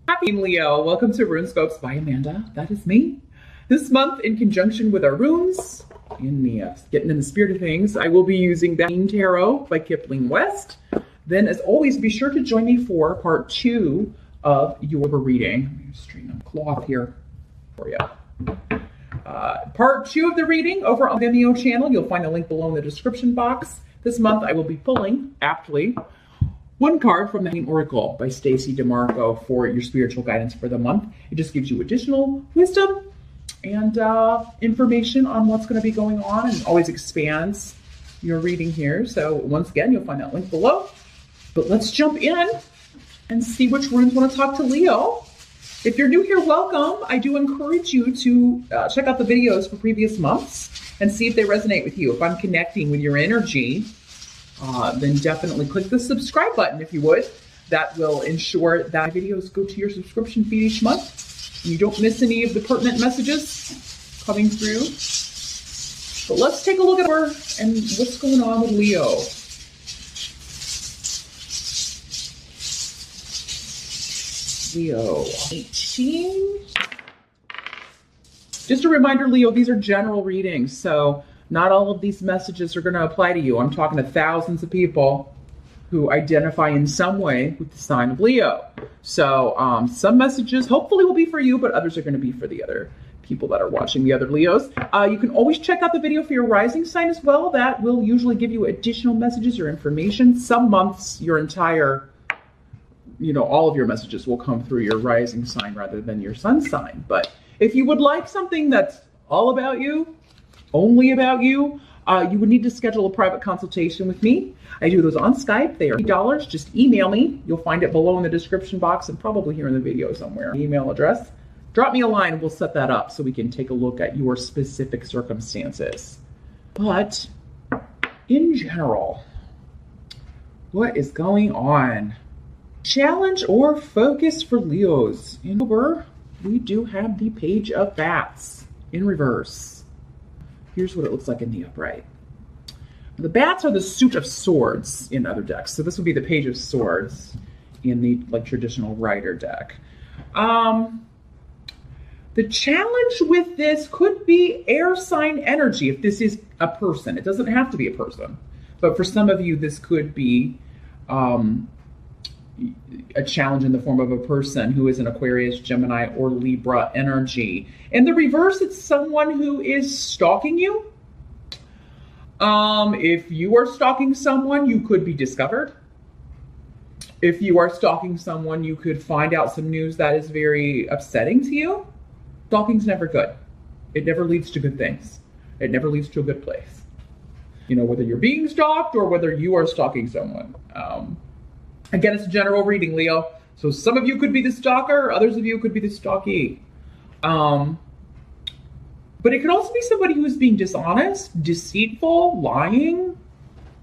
Happy Leo, welcome to RuneScopes by Amanda. That is me. This month, in conjunction with our runes, getting in the spirit of things, I will be using the Tarot by Kipling West. Then, as always, be sure to join me for part 2 of your reading. Let me just straighten up cloth here for you. Part 2 of the reading over on the Vimeo channel. You'll find a link below in the description box. This month, I will be pulling, aptly, one card from the Oracle by Stacey DeMarco for your spiritual guidance for the month. It just gives you additional wisdom and information on what's going to be going on, and always expands your reading here. So once again, you'll find that link below. But let's jump in and see which runes want to talk to Leo. If you're new here, welcome. I do encourage you to check out the videos for previous months and see if they resonate with you. If I'm connecting with your energy, then definitely click the subscribe button if you would. That will ensure that videos go to your subscription feed each month and you don't miss any of the pertinent messages coming through. But let's take a look at her and what's going on with Leo. Leo 18. Just a reminder, Leo, these are general readings, so not all of these messages are going to apply to you. I'm talking to thousands of people who identify in some way with the sign of Leo. So some messages hopefully will be for you, but others are going to be for the other people that are watching, the other Leos. You can always check out the video for your rising sign as well. That will usually give you additional messages or information. Some months, your entire, all of your messages will come through your rising sign rather than your sun sign. But if you would like something that's all about you, only about you, you would need to schedule a private consultation with me. I do those on Skype. They are $8. Just email me. You'll find it below in the description box and probably here in the video somewhere. Email address. Drop me a line and we'll set that up so we can take a look at your specific circumstances. But in general, what is going on? Challenge or focus for Leos. In October, we do have the Page of Bats in reverse. Here's what it looks like in the upright. The bats are the suit of swords in other decks. So this would be the Page of Swords in the traditional Rider deck. The challenge with this could be air sign energy if this is a person. It doesn't have to be a person. But for some of you, this could be a challenge in the form of a person who is an Aquarius, Gemini, or Libra energy. In the reverse, it's someone who is stalking you. If you are stalking someone, you could be discovered. If you are stalking someone, you could find out some news that is very upsetting to you. Stalking's never good. It never leads to good things. It never leads to a good place. Whether you're being stalked or whether you are stalking someone. Again, it's a general reading, Leo. So some of you could be the stalker, others of you could be the stalkee. But it could also be somebody who is being dishonest, deceitful, lying,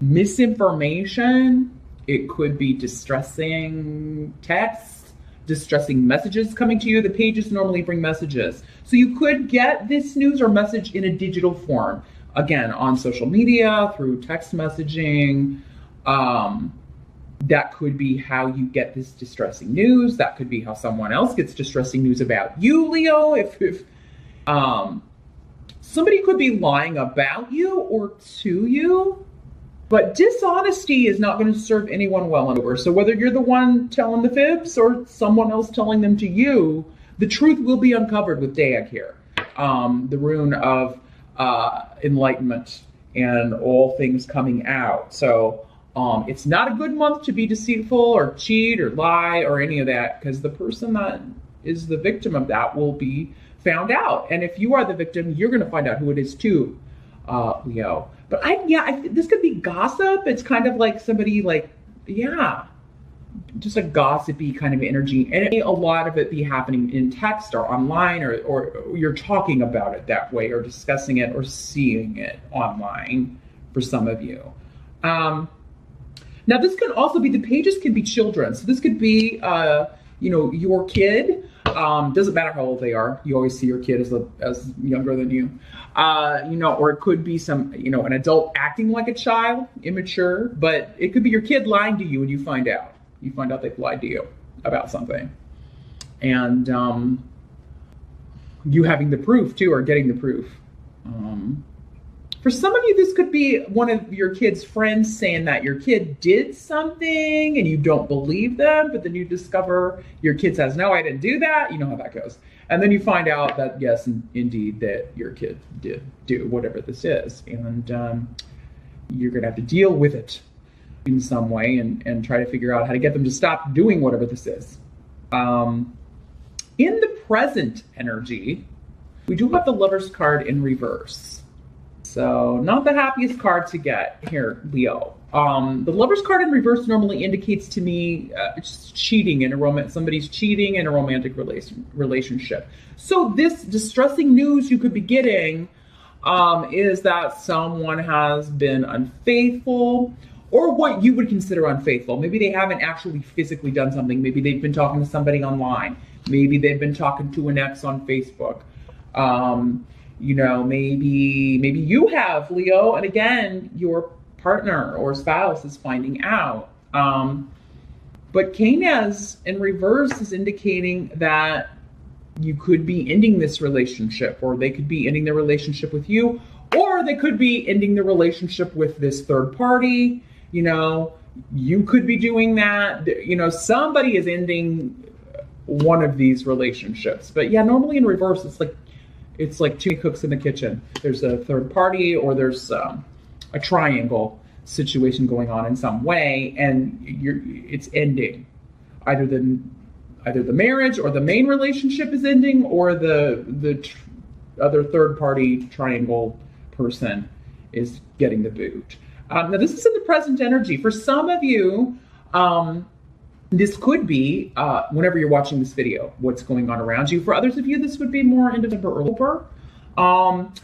misinformation. It could be distressing texts, distressing messages coming to you. The pages normally bring messages. So you could get this news or message in a digital form. Again, on social media, through text messaging. That could be how you get this distressing news. That could be how someone else gets distressing news about you, Leo. If somebody could be lying about you or to you, but dishonesty is not going to serve anyone well in over. So whether you're the one telling the fibs or someone else telling them to you, the truth will be uncovered with Daeg here. The rune of enlightenment and all things coming out. So it's not a good month to be deceitful or cheat or lie or any of that, because the person that is the victim of that will be found out. And if you are the victim, you're going to find out who it is too, Leo. But this could be gossip. It's kind of like somebody just a gossipy kind of energy. And a lot of it be happening in text or online or you're talking about it that way or discussing it or seeing it online for some of you. Now, this can also be, the pages can be children. So this could be, your kid. Doesn't matter how old they are. You always see your kid as younger than you. Or it could be an adult acting like a child, immature. But it could be your kid lying to you and you find out. You find out they've lied to you about something. And you having the proof too, or getting the proof. For some of you, this could be one of your kid's friends saying that your kid did something and you don't believe them, but then you discover your kid says, no, I didn't do that. You know how that goes. And then you find out that, yes, indeed, that your kid did do whatever this is. And you're going to have to deal with it in some way and try to figure out how to get them to stop doing whatever this is. In the present energy, we do have the Lover's card in reverse. So not the happiest card to get here, Leo. The Lover's card in reverse normally indicates to me cheating in a romance. Somebody's cheating in a romantic relationship. So this distressing news you could be getting is that someone has been unfaithful, or what you would consider unfaithful. Maybe they haven't actually physically done something. Maybe they've been talking to somebody online. Maybe they've been talking to an ex on Facebook. Maybe you have, Leo, and again, your partner or spouse is finding out. But Canaz in reverse is indicating that you could be ending this relationship, or they could be ending their relationship with you, or they could be ending the relationship with this third party. You could be doing that. Somebody is ending one of these relationships. But yeah, normally in reverse, it's like two cooks in the kitchen. There's a third party, or there's a triangle situation going on in some way, and it's ending. Either the marriage or the main relationship is ending, or the other third party triangle person is getting the boot. Now this is in the present energy. For some of you, this could be whenever you're watching this video, what's going on around you. For others of you, this would be more in November or October.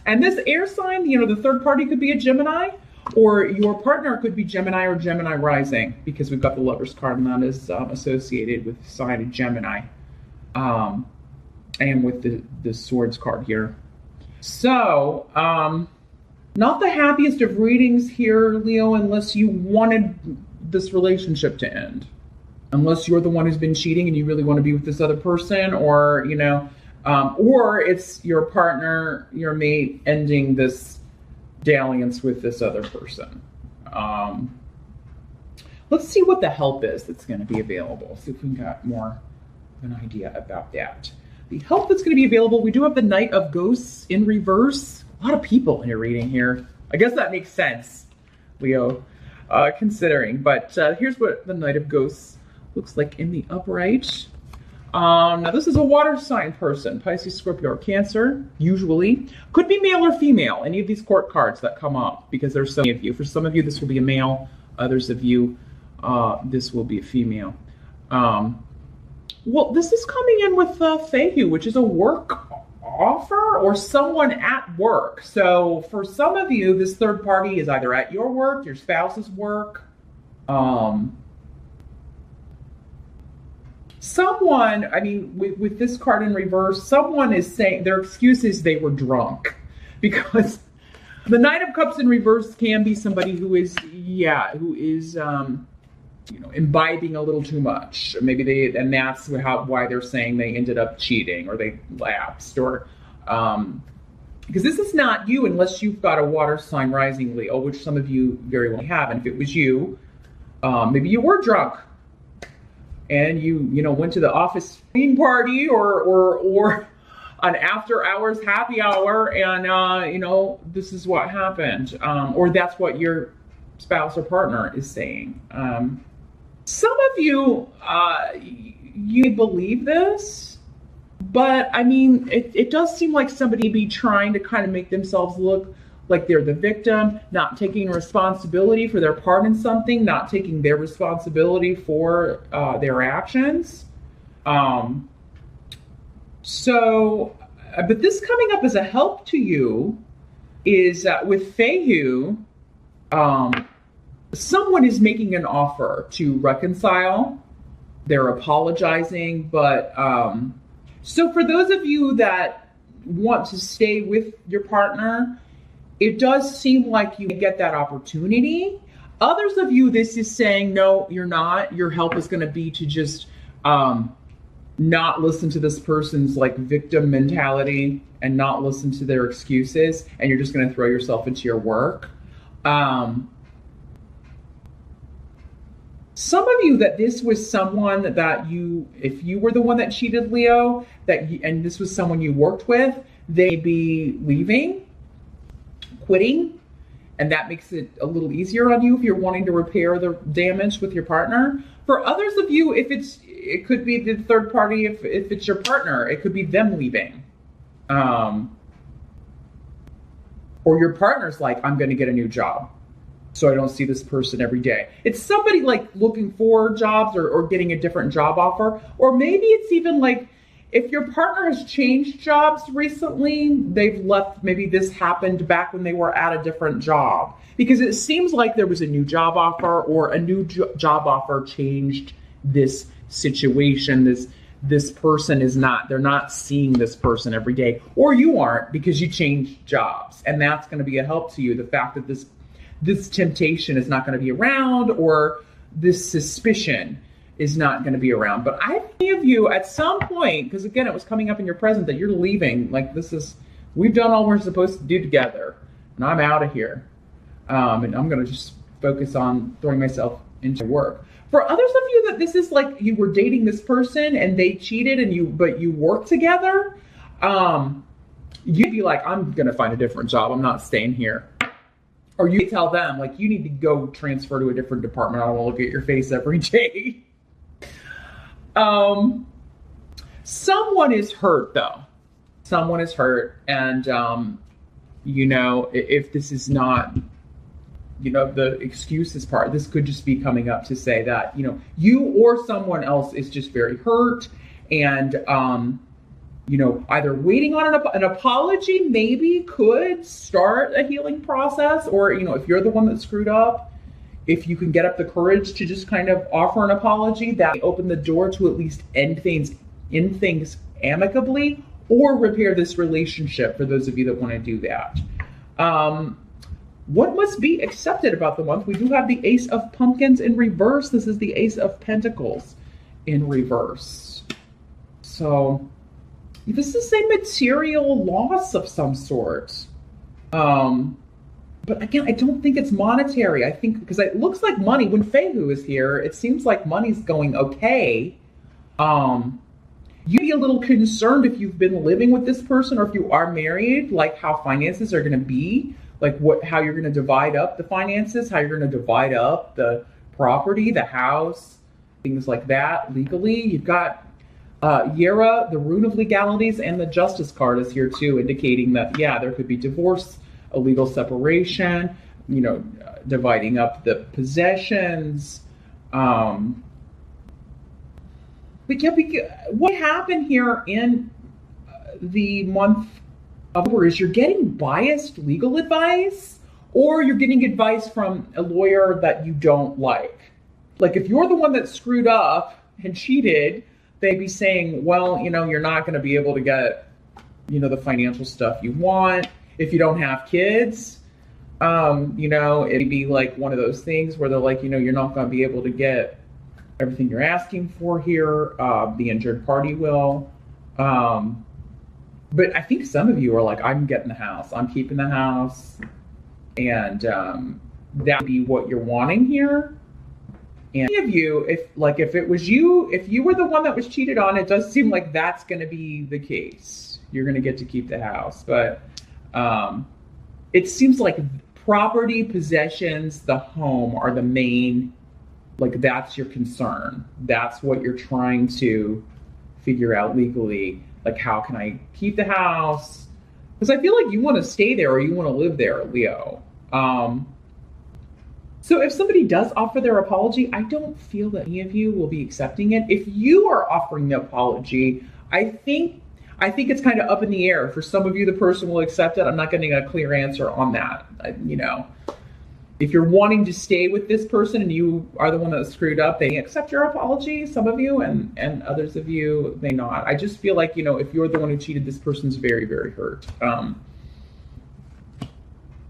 And this air sign, the third party could be a Gemini, or your partner could be Gemini or Gemini rising, because we've got the Lover's card, and that is associated with the sign of Gemini, and with the Swords card here. So, not the happiest of readings here, Leo, unless you wanted this relationship to end. Unless you're the one who's been cheating and you really want to be with this other person, or it's your partner, your mate, ending this dalliance with this other person. Let's see what the help is that's going to be available. See if we got more of an idea about that. The help that's going to be available, we do have the Knight of Ghosts in reverse. A lot of people in your reading here. I guess that makes sense, Leo, considering. But here's what the Knight of Ghosts looks like in the upright. Now this is a water sign person, Pisces, Scorpio, or Cancer, usually. Could be male or female, any of these court cards that come up, because there's so many of you. For some of you, this will be a male. Others of you, this will be a female. Well, this is coming in with Fehu, which is a work offer or someone at work. So for some of you, this third party is either at your work, your spouse's work. Someone, with this card in reverse, someone is saying their excuse is they were drunk, because the Knight of Cups in reverse can be somebody who is imbibing a little too much. Maybe that's why they're saying they ended up cheating, or they lapsed, or because this is not you unless you've got a water sign rising, Leo, which some of you very well have. And if it was you, maybe you were drunk and you went to the office theme party or an after hours happy hour, and this is what happened, or that's what your spouse or partner is saying. Some of you, you believe this, but it does seem like somebody be trying to kind of make themselves look like they're the victim, not taking responsibility for their part in something, not taking their responsibility for their actions. But this coming up as a help to you is with Fehu, someone is making an offer to reconcile. They're apologizing, but so for those of you that want to stay with your partner, it does seem like you get that opportunity. Others of you, this is saying, no, you're not. Your help is going to be to just not listen to this person's like victim mentality and not listen to their excuses, and you're just going to throw yourself into your work. Some of you, that this was someone that you, if you were the one that cheated, Leo, and this was someone you worked with, they'd be leaving, quitting, and that makes it a little easier on you if you're wanting to repair the damage with your partner. For others of you, it could be the third party. If it's your partner, it could be them leaving, or your partner's like, I'm going to get a new job, so I don't see this person every day. It's somebody like looking for jobs or getting a different job offer. Or maybe it's even like if your partner has changed jobs recently, they've left, maybe this happened back when they were at a different job. Because it seems like there was a new job offer, or a new job offer changed this situation. This person is not, they're not seeing this person every day. Or you aren't, because you changed jobs. And that's going to be a help to you. The fact that this temptation is not going to be around, or this suspicion is not going to be around. But I think of you at some point, because again, it was coming up in your present that you're leaving. Like we've done all we're supposed to do together, and I'm out of here. And I'm going to just focus on throwing myself into work. For others of you, that this is like you were dating this person and they cheated, but you work together. You'd be like, I'm going to find a different job. I'm not staying here. Or you tell them, like, you need to go transfer to a different department. I don't want to look at your face every day. Someone is hurt, though. Someone is hurt. And, if this is not, the excuses part, this could just be coming up to say that, you or someone else is just very hurt. And, either waiting on an apology maybe could start a healing process, or, if you're the one that screwed up, if you can get up the courage to just kind of offer an apology, that will open the door to at least end things amicably, or repair this relationship for those of you that want to do that. What must be accepted about the month? We do have the Ace of Pumpkins in reverse. This is the Ace of Pentacles in reverse. So this is a material loss of some sort. But again, I don't think it's monetary. I think because it looks like money, when Fehu is here, it seems like money's going okay. You'd be a little concerned if you've been living with this person, or if you are married, like how finances are going to be, like how you're going to divide up the finances, how you're going to divide up the property, the house, things like that legally. You've got Yera, the rune of legalities, and the Justice card is here too, indicating that, there could be divorce, a legal separation, dividing up the possessions. What happened here in the month of October is you're getting biased legal advice, or you're getting advice from a lawyer that you don't like. Like if you're the one that screwed up and cheated, they'd be saying, well, you're not going to be able to get, the financial stuff you want if you don't have kids. It'd be like one of those things where they're like, you're not going to be able to get everything you're asking for here. The injured party will. But I think some of you are like, I'm getting the house. I'm keeping the house. And that would be what you're wanting here. And any of you, if it was you, if you were the one that was cheated on, it does seem like that's going to be the case. You're going to get to keep the house. But it seems like property, possessions, the home are the main, that's your concern. That's what you're trying to figure out legally. Like, how can I keep the house? Because I feel like you want to stay there, or you want to live there, Leo. So if somebody does offer their apology, I don't feel that any of you will be accepting it. If you are offering the apology, I think it's kind of up in the air. For some of you, the person will accept it. I'm not getting a clear answer on that. If you're wanting to stay with this person and you are the one that screwed up, they accept your apology, some of you, and others of you may not. I just feel like, if you're the one who cheated, this person's very, very hurt.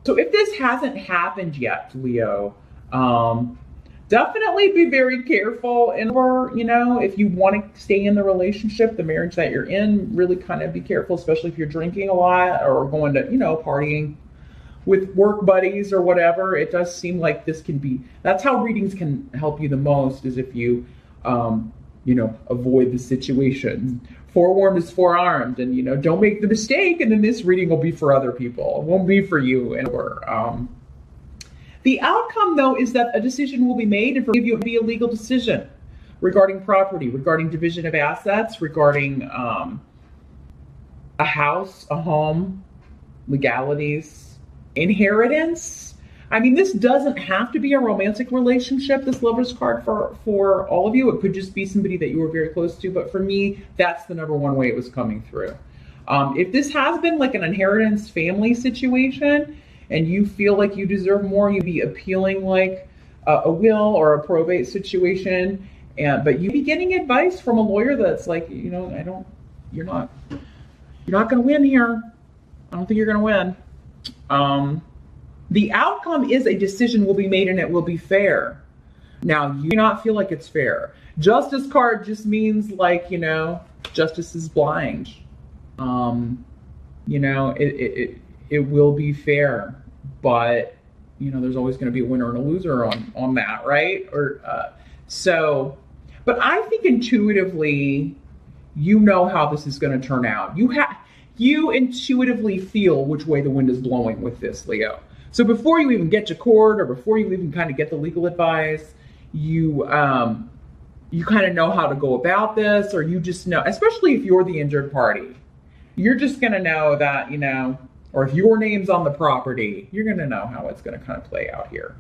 So if this hasn't happened yet, Leo, definitely be very careful. And, or, if you want to stay in the relationship, the marriage that you're in, really kind of be careful, especially if you're drinking a lot or going to, partying with work buddies or whatever. It does seem like that's how readings can help you the most, is if you, avoid the situation. Forewarned is forearmed, and, don't make the mistake. And then this reading will be for other people. It won't be for you. And the outcome, though, is that a decision will be made, and for you, it will be a legal decision regarding property, regarding division of assets, regarding a house, a home, legalities, inheritance. I mean, this doesn't have to be a romantic relationship, this Lover's card for all of you. It could just be somebody that you were very close to. But for me, that's the number one way it was coming through. If this has been like an inheritance family situation and you feel like you deserve more, you'd be appealing like a will or a probate situation. But you'd be getting advice from a lawyer that's like, you're not going to win here. I don't think you're going to win. The outcome is a decision will be made and it will be fair. Now, you do not feel like it's fair. Justice card just means like, justice is blind. It will be fair, but there's always going to be a winner and a loser on that, right? But I think intuitively, how this is going to turn out. You intuitively feel which way the wind is blowing with this, Leo. So before you even get to court or before you even kind of get the legal advice, you kind of know how to go about this, or you just know, especially if you're the injured party, you're just going to know that, or if your name's on the property, you're going to know how it's going to kind of play out here.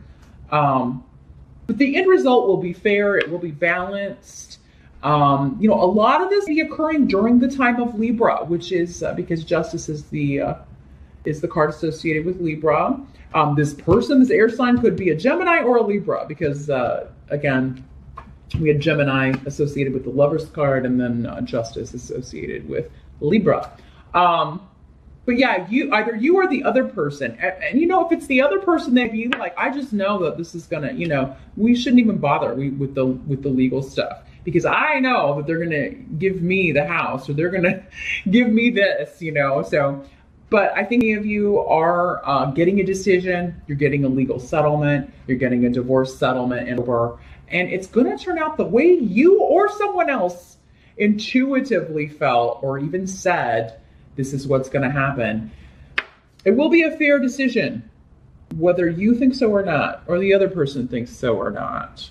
But the end result will be fair. It will be balanced. A lot of this will be occurring during the time of Libra, which is because justice is the card associated with Libra. This person's air sign could be a Gemini or a Libra because, again, we had Gemini associated with the Lover's card and then justice associated with Libra. But yeah, either you or the other person. And if it's the other person, they'd be like, I just know that this is going to, we shouldn't even bother with the legal stuff. Because I know that they're going to give me the house or they're going to give me this, so... But I think many of you are getting a decision, you're getting a legal settlement, you're getting a divorce settlement, and it's going to turn out the way you or someone else intuitively felt or even said, this is what's going to happen. It will be a fair decision, whether you think so or not, or the other person thinks so or not,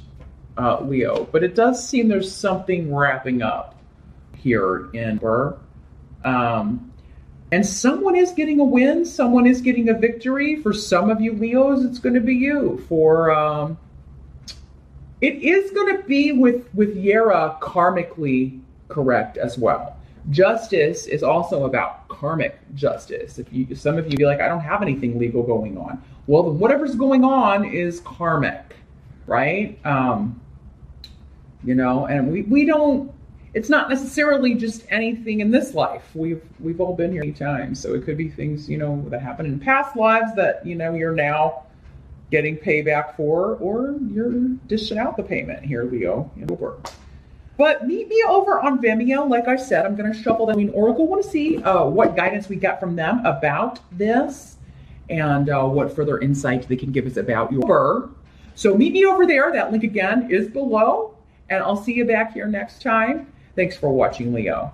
Leo. But it does seem there's something wrapping up here in Burr. And someone is getting a win. Someone is getting a victory. For some of you Leos, it's going to be you. It is going to be with Yera karmically correct as well. Justice is also about karmic justice. If some of you be like, I don't have anything legal going on. Well, then whatever's going on is karmic, right? And we don't. It's not necessarily just anything in this life. We've all been here many times. So it could be things, that happened in past lives that, you're now getting payback for, or you're dishing out the payment here, Leo. But meet me over on Vimeo. Like I said, I'm going to shuffle the Queen Oracle. I want to see what guidance we got from them about this and what further insight they can give us about your. So meet me over there. That link again is below. And I'll see you back here next time. Thanks for watching, Leo.